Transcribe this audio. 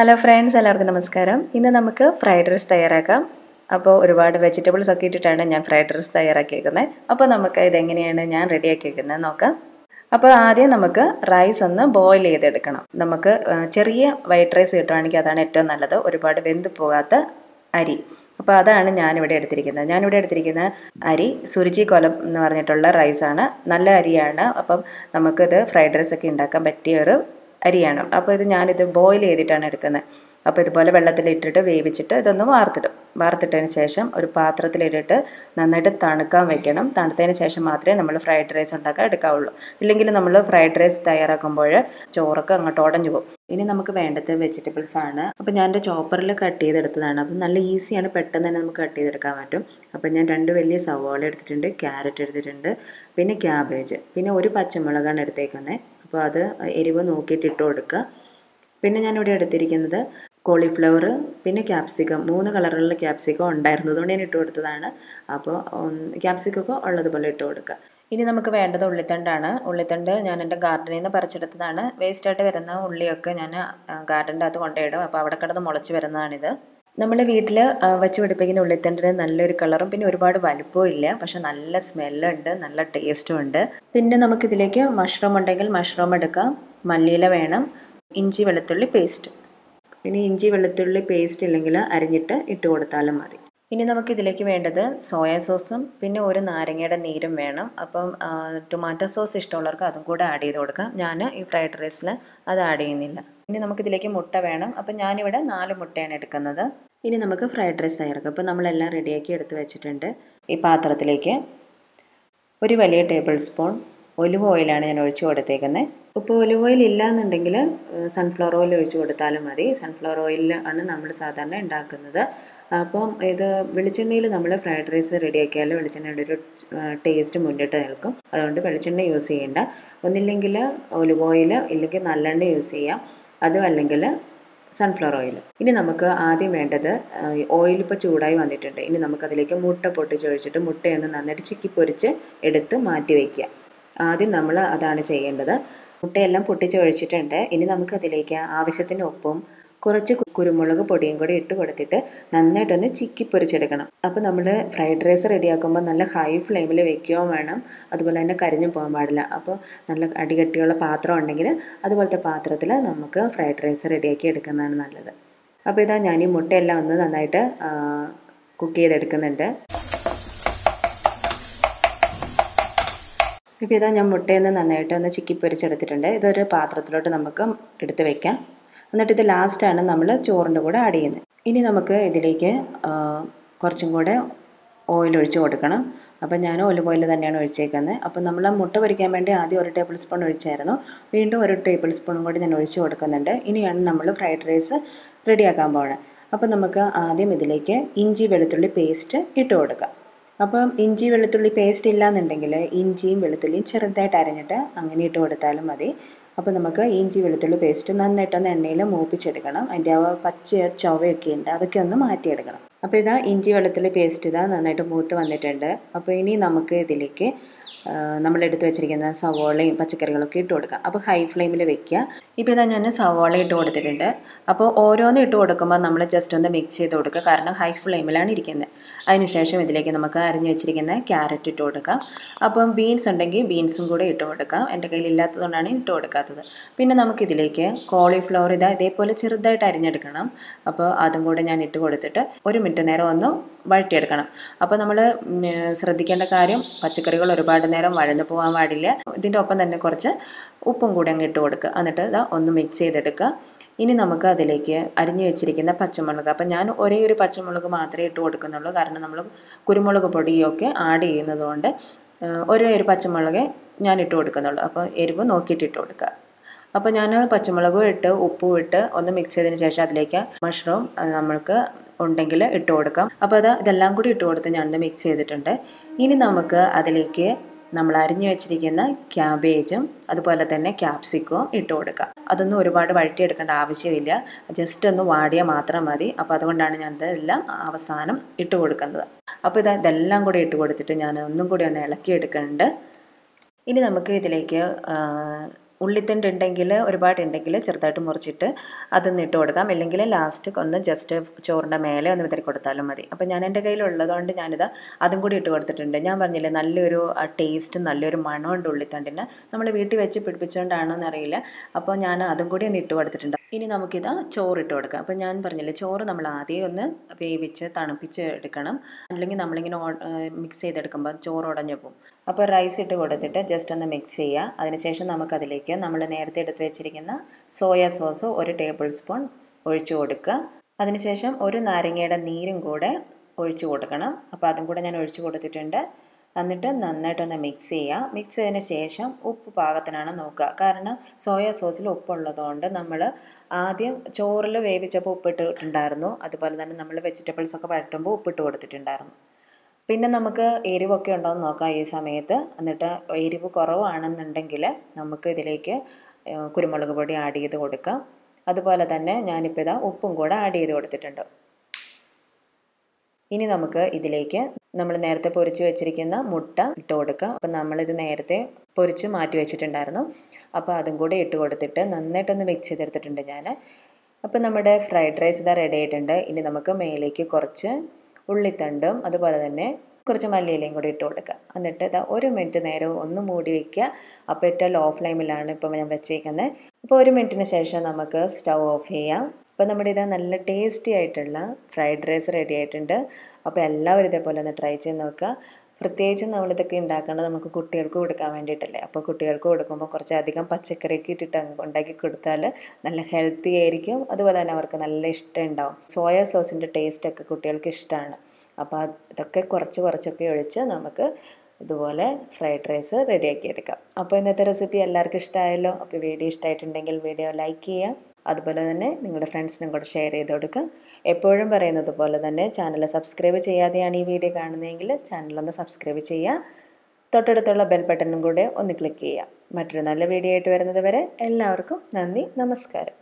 Hello friends, എല്ലാവർക്കും നമസ്കാരം. ഇന്ന് നമുക്ക് ഫ്രൈഡ് റൈസ് തയ്യാറാക്കാം. അപ്പോൾ ഒരുപാട് വെജിറ്റബിൾസ് ഒക്കെ ഇട്ടിട്ടാണ് ഞാൻ ഫ്രൈഡ് റൈസ് തയ്യാറാക്കിയേക്കുന്നത്. അപ്പോൾ നമുക്ക് ഇതെങ്ങനെയാണ് ഞാൻ റെഡിയാക്കിയേക്കുന്നത് നോക്കാം. അപ്പോൾ ആദ്യം നമുക്ക് റൈസ് ഒന്ന് ബോയിൽ ചെയ്തെടുക്കണം. നമുക്ക് ചെറിയ വൈറ്റ് റൈസ് കിട്ടുകയാണെങ്കിൽ അതാണ് ഏറ്റവും നല്ലത്, ഒരുപാട് വെന്ത് പോകാത്ത അരി. അപ്പോൾ അതാണ് ഞാനിവിടെ എടുത്തിരിക്കുന്ന അരി സുരുചി കൊലം എന്ന് പറഞ്ഞിട്ടുള്ള റൈസാണ്. നല്ല അരിയാണ്. അപ്പം നമുക്കിത് ഫ്രൈഡ് റൈസ് ഒക്കെ ഉണ്ടാക്കാൻ പറ്റിയ ഒരു അരിയാണ്. അപ്പോൾ ഞാനിത് ബോയിൽ ചെയ്തിട്ടാണ് എടുക്കുന്നത്. അപ്പോൾ ഇതുപോലെ വെള്ളത്തിലിട്ടിട്ട് വേവിച്ചിട്ട് ഇതൊന്ന് വാർത്തിട്ടതിന് ശേഷം ഒരു പാത്രത്തിലിട്ടിട്ട് നന്നായിട്ട് തണുക്കാൻ വെക്കണം. തണുത്തതിന് ശേഷം മാത്രമേ നമ്മൾ ഫ്രൈഡ് റൈസ് ഉണ്ടാക്കാൻ എടുക്കാവുള്ളൂ. ഇല്ലെങ്കിൽ നമ്മൾ ഫ്രൈഡ് റൈസ് തയ്യാറാക്കുമ്പോൾ ചോറൊക്കെ അങ്ങോട്ട് ഉടഞ്ഞു പോകും. ഇനി നമുക്ക് വേണ്ടത് വെജിറ്റബിൾസ് ആണ്. അപ്പോൾ ഞാൻ എൻ്റെ ചോപ്പറിൽ കട്ട് ചെയ്തെടുത്തതാണ്. അപ്പം നല്ല ഈസിയാണ്, പെട്ടെന്ന് തന്നെ നമുക്ക് കട്ട് ചെയ്തെടുക്കാൻ പറ്റും. അപ്പോൾ ഞാൻ 2 വലിയ സവാള എടുത്തിട്ടുണ്ട്, ക്യാരറ്റ് എടുത്തിട്ടുണ്ട്, പിന്നെ ക്യാബേജ്, പിന്നെ ഒരു പച്ചമുളകാണ് എടുത്തേക്കുന്നത്. അപ്പോൾ അത് എരിവ് നോക്കിയിട്ട് ഇട്ട് കൊടുക്കുക. പിന്നെ ഞാനിവിടെ എടുത്തിരിക്കുന്നത് കോളിഫ്ലവർ, പിന്നെ ക്യാപ്സിക്കം, 3 കളറുള്ള ക്യാപ്സിക്കം ഉണ്ടായിരുന്നു, അതുകൊണ്ട് ഞാൻ ഇട്ട് കൊടുത്തതാണ്. അപ്പോൾ ക്യാപ്സിക്കൊക്കെ ഉള്ളതുപോലെ ഇട്ട് കൊടുക്കുക. ഇനി നമുക്ക് വേണ്ടത് ഉള്ളിത്തണ്ടാണ്. ഉള്ളിത്തണ്ട് ഞാൻ എൻ്റെ ഗാർഡനിൽ നിന്ന് പറിച്ചെടുത്തതാണ്. വേസ്റ്റായിട്ട് വരുന്ന ഉള്ളിയൊക്കെ ഞാൻ ഗാർഡൻ്റെ അകത്ത് കൊണ്ടുപോയിടും. അപ്പോൾ അവിടെ കിടന്ന് മുളച്ച് വരുന്നതാണിത്. നമ്മൾ വീട്ടിൽ വെച്ച് പിടിപ്പിക്കുന്ന ഉള്ളിത്തണ്ടിന് നല്ലൊരു കളറും പിന്നെ ഒരുപാട് വലുപ്പവും ഇല്ല, പക്ഷെ നല്ല സ്മെല്ലുണ്ട്, നല്ല ടേസ്റ്റും ഉണ്ട്. പിന്നെ നമുക്കിതിലേക്ക് മഷ്റൂം ഉണ്ടെങ്കിൽ മഷ്റൂം എടുക്കാം, മല്ലിയില വേണം, ഇഞ്ചി വെളുത്തുള്ളി പേസ്റ്റ്. ഇനി ഇഞ്ചി വെളുത്തുള്ളി പേസ്റ്റ് ഇല്ലെങ്കിൽ അരിഞ്ഞിട്ട് ഇട്ട് കൊടുത്താലും മതി. ഇനി നമുക്കിതിലേക്ക് വേണ്ടത് സോയാ സോസും പിന്നെ ഒരു നാരങ്ങയുടെ നീരും വേണം. അപ്പം ടൊമാറ്റോ സോസ് ഇഷ്ടമുള്ളവർക്ക് അതും കൂടെ ആഡ് ചെയ്ത് കൊടുക്കാം. ഞാൻ ഈ ഫ്രൈഡ് റൈസിൽ അത് ആഡ് ചെയ്യുന്നില്ല. ഇനി നമുക്കിതിലേക്ക് മുട്ട വേണം. അപ്പം ഞാനിവിടെ 4 മുട്ടയാണ് എടുക്കുന്നത്. ഇനി നമുക്ക് ഫ്രൈഡ് റൈസ് തയ്യാറാക്കാം. അപ്പോൾ നമ്മളെല്ലാം റെഡിയാക്കി എടുത്ത് വെച്ചിട്ടുണ്ട്. ഈ പാത്രത്തിലേക്ക് ഒരു വലിയ ടേബിൾ സ്പൂൺ ഒലിവ് ഓയിലാണ് ഞാൻ ഒഴിച്ച് കൊടുത്തേക്കുന്നത്. ഇപ്പോൾ ഒലിവ് ഓയിൽ ഇല്ല എന്നുണ്ടെങ്കിൽ സൺഫ്ലവർ ഓയിൽ ഒഴിച്ച് കൊടുത്താലും മതി. സൺഫ്ലവർ ഓയിലാണ് നമ്മൾ സാധാരണ ഉണ്ടാക്കുന്നത്. അപ്പം ഇത് വെളിച്ചെണ്ണയിൽ നമ്മൾ ഫ്രൈഡ് റൈസ് റെഡിയാക്കിയാൽ വെളിച്ചെണ്ണയുടെ ഒരു ടേസ്റ്റ് മുന്നിട്ട് നിൽക്കും. അതുകൊണ്ട് വെളിച്ചെണ്ണ യൂസ് ചെയ്യേണ്ട. ഒന്നില്ലെങ്കിൽ ഒലിവ് ഓയിൽ, ഇല്ലെങ്കിൽ നല്ലെണ്ണ യൂസ് ചെയ്യാം, അതും അല്ലെങ്കിൽ സൺഫ്ലവർ ഓയിൽ. ഇനി നമുക്ക് ആദ്യം വേണ്ടത്, ഓയിൽ ഇപ്പോൾ ചൂടായി വന്നിട്ടുണ്ട്. ഇനി നമുക്കതിലേക്ക് മുട്ട പൊട്ടിച്ചൊഴിച്ചിട്ട് മുട്ടയൊന്ന് നന്നായിട്ട് ചിക്കി പൊരിച്ച് എടുത്ത് മാറ്റി വയ്ക്കുക. ആദ്യം നമ്മൾ അതാണ് ചെയ്യേണ്ടത്. മുട്ടയെല്ലാം പൊട്ടിച്ചൊഴിച്ചിട്ടുണ്ട്. ഇനി നമുക്കതിലേക്ക് ആവശ്യത്തിന് ഉപ്പും കുറച്ച് കുരുമുളക് പൊടിയും കൂടി ഇട്ട് കൊടുത്തിട്ട് നന്നായിട്ടൊന്ന് ചിക്കി പൊരിച്ചെടുക്കണം. അപ്പോൾ നമ്മൾ ഫ്രൈഡ് റൈസ് റെഡിയാക്കുമ്പോൾ നല്ല ഹൈ ഫ്ലെയിമിൽ വെക്കുകയും വേണം, അതുപോലെ തന്നെ കരിഞ്ഞു പോകാൻ പാടില്ല. അപ്പോൾ നല്ല അടികട്ടിയുള്ള പാത്രം ഉണ്ടെങ്കിൽ അതുപോലത്തെ പാത്രത്തിൽ നമുക്ക് ഫ്രൈഡ് റൈസ് റെഡിയാക്കി എടുക്കുന്നതാണ് നല്ലത്. അപ്പോൾ ഇതാ ഞാൻ ഈ മുട്ടയെല്ലാം ഒന്ന് നന്നായിട്ട് കുക്ക് ചെയ്തെടുക്കുന്നുണ്ട്. ഇപ്പോൾ ഇതാ ഞാൻ മുട്ടയൊന്ന് നന്നായിട്ട് ഒന്ന് ചിക്കി പൊരിച്ചെടുത്തിട്ടുണ്ട്. ഇതൊരു പാത്രത്തിലോട്ട് നമുക്ക് എടുത്ത് വയ്ക്കാം. എന്നിട്ട് ഇത് ലാസ്റ്റാണ് നമ്മൾ ചോറിൻ്റെ കൂടെ ആഡ് ചെയ്യുന്നത്. ഇനി നമുക്ക് ഇതിലേക്ക് കുറച്ചും കൂടെ ഓയിൽ ഒഴിച്ച് കൊടുക്കണം. അപ്പോൾ ഞാൻ ഒലിവ് ഓയിൽ തന്നെയാണ് ഒഴിച്ചേക്കുന്നത്. അപ്പോൾ നമ്മൾ മുട്ട പൊരിക്കാൻ വേണ്ടി ആദ്യം 1 ടേബിൾ സ്പൂൺ ഒഴിച്ചായിരുന്നു, വീണ്ടും 1 ടേബിൾ സ്പൂണും കൂടി ഞാൻ ഒഴിച്ച് കൊടുക്കുന്നുണ്ട്. ഇനിയാണ് നമ്മൾ ഫ്രൈഡ് റൈസ് റെഡിയാക്കാൻ പോകുന്നത്. അപ്പോൾ നമുക്ക് ആദ്യം ഇതിലേക്ക് ഇഞ്ചി വെളുത്തുള്ളി പേസ്റ്റ് ഇട്ട് കൊടുക്കാം. അപ്പം ഇഞ്ചി വെളുത്തുള്ളി പേസ്റ്റ് ഇല്ലയെന്നുണ്ടെങ്കിൽ ഇഞ്ചിയും വെളുത്തുള്ളിയും ചെറുതായിട്ട് അരിഞ്ഞിട്ട് അങ്ങനെ ഇട്ട് കൊടുത്താലും മതി. അപ്പോൾ നമുക്ക് ഇഞ്ചി വെളുത്തുള്ളി പേസ്റ്റ് നന്നായിട്ടൊന്ന് എണ്ണയിൽ മൂപ്പിച്ചെടുക്കണം. അതിൻ്റെ ആ പച്ച ചുവയൊക്കെ ഉണ്ട്, അതൊക്കെ ഒന്ന് മാറ്റിയെടുക്കണം. അപ്പോൾ ഇതാ ഇഞ്ചി വെളുത്തുള്ളി പേസ്റ്റ് ഇതാ നന്നായിട്ട് മൂത്ത് വന്നിട്ടുണ്ട്. അപ്പോൾ ഇനി നമുക്ക് ഇതിലേക്ക് നമ്മളെടുത്ത് വെച്ചിരിക്കുന്ന സവോളയും പച്ചക്കറികളൊക്കെ ഇട്ട് കൊടുക്കാം. അപ്പോൾ ഹൈ ഫ്ലെയിമിൽ വെക്കുക. ഇപ്പോൾ ഇതാ ഞാൻ സവോള ഇട്ട് കൊടുത്തിട്ടുണ്ട്. അപ്പോൾ ഓരോന്നും ഇട്ട് കൊടുക്കുമ്പോൾ നമ്മൾ ജസ്റ്റ് ഒന്ന് മിക്സ് ചെയ്ത് കൊടുക്കുക, കാരണം ഹൈ ഫ്ലെയിമിലാണ് ഇരിക്കുന്നത്. അതിനുശേഷം ഇതിലേക്ക് നമുക്ക് അരിഞ്ഞ് വെച്ചിരിക്കുന്ന ക്യാരറ്റ് ഇട്ട് കൊടുക്കാം. അപ്പം ബീൻസ് ഉണ്ടെങ്കിൽ ബീൻസും കൂടെ ഇട്ട് കൊടുക്കാം. എൻ്റെ കയ്യിൽ ഇല്ലാത്തതുകൊണ്ടാണ് ഇട്ട് കൊടുക്കാത്തത്. പിന്നെ നമുക്കിതിലേക്ക് കോളിഫ്ലവർ ഇതേപോലെ ചെറുതായിട്ട് അരിഞ്ഞെടുക്കണം. അപ്പോൾ അതും കൂടെ ഞാൻ ഇട്ട് കൊടുത്തിട്ട് 1 മിനിറ്റ് നേരം ഒന്ന് വഴറ്റിയെടുക്കണം. അപ്പോൾ നമ്മൾ ശ്രദ്ധിക്കേണ്ട കാര്യം, പച്ചക്കറികൾ ഒരുപാട് നേരം വഴന്നു പോകാൻ പാടില്ല. ഇതിൻ്റെ ഒപ്പം തന്നെ കുറച്ച് ഉപ്പും കൂടെ അങ്ങ് ഇട്ട് കൊടുക്കുക. എന്നിട്ട് ഒന്ന് മിക്സ് ചെയ്തെടുക്കുക. ഇനി നമുക്ക് അതിലേക്ക് അരിഞ്ഞു വെച്ചിരിക്കുന്ന പച്ചമുളക്, അപ്പം ഞാൻ ഒരേ ഒരു പച്ചമുളക് മാത്രമേ ഇട്ട് കൊടുക്കുന്നുള്ളൂ, കാരണം നമ്മൾ കുരുമുളക് പൊടിയൊക്കെ ആഡ് ചെയ്യുന്നതുകൊണ്ട് ഒരേ ഒരു പച്ചമുളകേ ഞാൻ ഇട്ട് കൊടുക്കുന്നുള്ളൂ. അപ്പോൾ എരിവ് നോക്കിയിട്ട് ഇട്ട് കൊടുക്കുക. അപ്പോൾ ഞാൻ പച്ചമുളകും ഇട്ട് ഉപ്പും ഇട്ട് ഒന്ന് മിക്സ് ചെയ്തതിന് ശേഷം അതിലേക്ക് മഷ്റൂം നമ്മൾക്ക് ഉണ്ടെങ്കിൽ ഇട്ട് കൊടുക്കാം. അപ്പോൾ ഇതെല്ലാം കൂടി ഇട്ട് കൊടുത്ത് ഞാനൊന്ന് മിക്സ് ചെയ്തിട്ടുണ്ട്. ഇനി നമുക്ക് അതിലേക്ക് നമ്മൾ അരിഞ്ഞു വെച്ചിരിക്കുന്ന ക്യാബേജും അതുപോലെ തന്നെ ക്യാപ്സിക്കവും ഇട്ട് കൊടുക്കാം. അതൊന്നും ഒരുപാട് വഴറ്റിയെടുക്കേണ്ട ആവശ്യമില്ല, ജസ്റ്റ് ഒന്ന് വാടിയാൽ മാത്രം മതി. അപ്പോൾ അതുകൊണ്ടാണ് ഞാനിതെല്ലാം അവസാനം ഇട്ട് കൊടുക്കുന്നത്. അപ്പോൾ ഇതെല്ലാം കൂടി ഇട്ട് കൊടുത്തിട്ട് ഞാൻ ഒന്നും കൂടി ഒന്ന് ഇളക്കിയെടുക്കുന്നുണ്ട്. ഇനി നമുക്ക് ഇതിലേക്ക് ഉള്ളിത്തണ്ട് ഉണ്ടെങ്കിൽ ഒരുപാടുണ്ടെങ്കിൽ ചെറുതായിട്ട് മുറിച്ചിട്ട് അതൊന്ന് ഇട്ട് കൊടുക്കാം. ഇല്ലെങ്കിൽ ലാസ്റ്റ് ഒന്ന് ജസ്റ്റ് ചോറിൻ്റെ മേലെ ഒന്ന് വിതറി കൊടുത്താലും മതി. അപ്പോൾ ഞാൻ എൻ്റെ കയ്യിലുള്ളതുകൊണ്ട് ഞാനിത് അതും കൂടി ഇട്ട് കൊടുത്തിട്ടുണ്ട്. ഞാൻ പറഞ്ഞില്ലേ നല്ലൊരു ടേസ്റ്റും നല്ലൊരു മണമുണ്ട് ഉള്ളിത്തണ്ടിന്. നമ്മൾ വീട്ടിൽ വെച്ച് പിടിപ്പിച്ചുകൊണ്ടാണോ എന്നറിയില്ല. അപ്പോൾ ഞാൻ അതും കൂടി ഒന്ന് ഇട്ട് കൊടുത്തിട്ടുണ്ട്. ഇനി നമുക്കിത് ചോറിട്ട് കൊടുക്കാം. അപ്പോൾ ഞാൻ പറഞ്ഞില്ലേ ചോറ് നമ്മൾ ആദ്യം ഒന്ന് വേവിച്ച് തണുപ്പിച്ച് എടുക്കണം. അല്ലെങ്കിൽ നമ്മളിങ്ങനെ മിക്സ് ചെയ്തെടുക്കുമ്പോൾ ചോറ് ഉടഞ്ഞു പോകും. അപ്പോൾ റൈസ് ഇട്ട് കൊടുത്തിട്ട് ജസ്റ്റ് ഒന്ന് മിക്സ് ചെയ്യുക. അതിനുശേഷം നമുക്കതിലേക്ക് നമ്മൾ നേരത്തെ എടുത്ത് വെച്ചിരിക്കുന്ന സോയാ സോസ് 1 ടേബിൾ സ്പൂൺ ഒഴിച്ചു കൊടുക്കുക. അതിനുശേഷം ഒരു നാരങ്ങയുടെ നീരും കൂടെ ഒഴിച്ചു കൊടുക്കണം. അപ്പോൾ അതും കൂടെ ഞാൻ ഒഴിച്ചു കൊടുത്തിട്ടുണ്ട്. എന്നിട്ട് നന്നായിട്ടൊന്ന് മിക്സ് ചെയ്യുക. മിക്സ് ചെയ്തതിന് ശേഷം ഉപ്പ് പാകത്തിനാണ് നോക്കുക. കാരണം സോയാ സോസിൽ ഉപ്പുള്ളതുകൊണ്ട് നമ്മൾ ആദ്യം ചോറിൽ വേവിച്ചപ്പോൾ ഉപ്പിട്ടിട്ടുണ്ടായിരുന്നു. അതുപോലെ തന്നെ നമ്മൾ വെജിറ്റബിൾസൊക്കെ വഴറ്റുമ്പോൾ ഉപ്പിട്ട് കൊടുത്തിട്ടുണ്ടായിരുന്നു. പിന്നെ നമുക്ക് എരിവൊക്കെ ഉണ്ടോയെന്ന് നോക്കാം ഈ സമയത്ത്. എന്നിട്ട് എരിവ് കുറവാണെന്നുണ്ടെങ്കിൽ നമുക്ക് ഇതിലേക്ക് കുരുമുളക് പൊടി ആഡ് ചെയ്ത് കൊടുക്കാം. അതുപോലെ തന്നെ ഞാനിപ്പോൾ ഇതാ ഉപ്പും കൂടെ ആഡ് ചെയ്ത് കൊടുത്തിട്ടുണ്ട്. ഇനി നമുക്ക് ഇതിലേക്ക് നമ്മൾ നേരത്തെ പൊരിച്ച് വെച്ചിരിക്കുന്ന മുട്ട ഇട്ട് കൊടുക്കാം. അപ്പം നമ്മളിത് നേരത്തെ പൊരിച്ച് മാറ്റി വെച്ചിട്ടുണ്ടായിരുന്നു. അപ്പോൾ അതും കൂടി ഇട്ട് കൊടുത്തിട്ട് നന്നായിട്ടൊന്ന് മിക്സ് ചെയ്തെടുത്തിട്ടുണ്ട് ഞാൻ. അപ്പോൾ നമ്മുടെ ഫ്രൈഡ് റൈസ് ഇതാ റെഡി ആയിട്ടുണ്ട്. ഇനി നമുക്ക് മേലേക്ക് കുറച്ച് ഉള്ളിത്തണ്ടും അതുപോലെ തന്നെ കുറച്ച് മല്ലിയിലയും കൂടി ഇട്ട് കൊടുക്കുക. എന്നിട്ട് ഇതാ 1 മിനിറ്റ് നേരം ഒന്ന് മൂടി വയ്ക്കുക. അപ്പോൾ ഏറ്റവും ലോ ഫ്ലെയിമിലാണ് ഇപ്പോൾ ഞാൻ വെച്ചേക്കുന്നത്. അപ്പോൾ 1 മിനിറ്റിന് ശേഷം നമുക്ക് സ്റ്റൗ ഓഫ് ചെയ്യാം. അപ്പോൾ നമ്മുടെ ഇത് നല്ല ടേസ്റ്റി ആയിട്ടുള്ള ഫ്രൈഡ് റൈസ് റെഡി ആയിട്ടുണ്ട്. അപ്പോൾ എല്ലാവരും ഇതേപോലെ ഒന്ന് ട്രൈ ചെയ്ത് നോക്കുക. പ്രത്യേകിച്ചും നമ്മളിതൊക്കെ ഉണ്ടാക്കുന്നത് നമുക്ക് കുട്ടികൾക്ക് കൊടുക്കാൻ വേണ്ടിയിട്ടല്ലേ. അപ്പോൾ കുട്ടികൾക്ക് കൊടുക്കുമ്പോൾ കുറച്ചധികം പച്ചക്കറിയൊക്കെ ഇട്ടിട്ട് ഉണ്ടാക്കി കൊടുത്താൽ നല്ല ഹെൽത്തി ആയിരിക്കും. അതുപോലെ തന്നെ അവർക്ക് നല്ല ഇഷ്ടം ഉണ്ടാവും. സോയാ സോസിൻ്റെ ടേസ്റ്റൊക്കെ കുട്ടികൾക്ക് ഇഷ്ടമാണ്. അപ്പോൾ ഇതൊക്കെ കുറച്ചൊക്കെ ഒഴിച്ച് നമുക്ക് ഇതുപോലെ ഫ്രൈഡ് റൈസ് റെഡിയാക്കി എടുക്കാം. അപ്പോൾ ഇന്നത്തെ റെസിപ്പി എല്ലാവർക്കും ഇഷ്ടമായല്ലോ. അപ്പോൾ വീഡിയോ ഇഷ്ടമായിട്ടുണ്ടെങ്കിൽ വീഡിയോ ലൈക്ക് ചെയ്യുക. അതുപോലെ തന്നെ നിങ്ങളുടെ ഫ്രണ്ട്സിനും കൂടെ ഷെയർ ചെയ്ത് കൊടുക്കുക. എപ്പോഴും പറയുന്നത് പോലെ തന്നെ ചാനൽ സബ്സ്ക്രൈബ് ചെയ്യാതെയാണ് ഈ വീഡിയോ കാണുന്നതെങ്കിൽ ചാനലൊന്ന് സബ്സ്ക്രൈബ് ചെയ്യുക. തൊട്ടടുത്തുള്ള ബെൽ ബട്ടണും കൂടെ ഒന്ന് ക്ലിക്ക് ചെയ്യുക. മറ്റൊരു നല്ല വീഡിയോ ആയിട്ട് വരുന്നത് വരെ എല്ലാവർക്കും നന്ദി, നമസ്കാരം.